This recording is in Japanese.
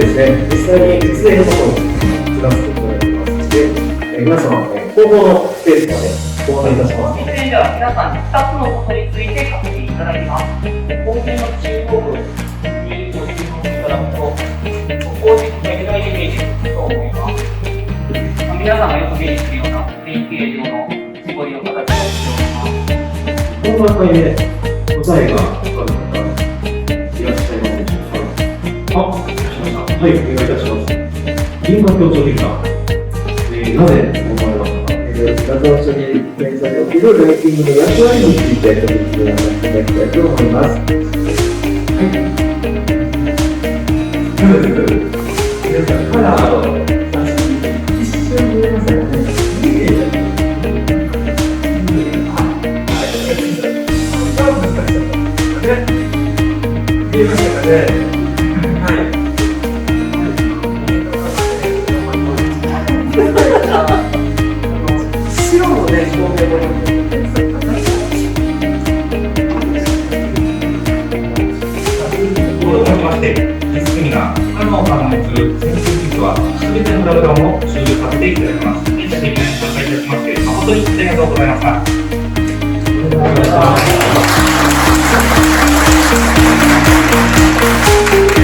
ですね、実際に実演のことを知らせていただきますので、皆様、後方のスペースまでご案内いたします。実演では皆さんに2つのことについて確認いただきます。後方の中央部にご注目いただくと、ここをメガイメージと思います。皆さんがよく目にするような円形状の絞りの形をしております。この中に答えが分かる方いらっしゃいますでしょうか。はい、お願いいたします。輪郭をちょびるか、なぜ思われましたか。画像処理検査におけるライティングの役割についてご説明させていただきたいと思います。皆さん、カラーを一瞬見えますよね。見えましたかね。白のね、照明も実組が不可能を可能にするセンシング技術は全てのプログラムを終了させていただきます。現在的に参加いただきまして誠にありがとうございました。ありがとうございました。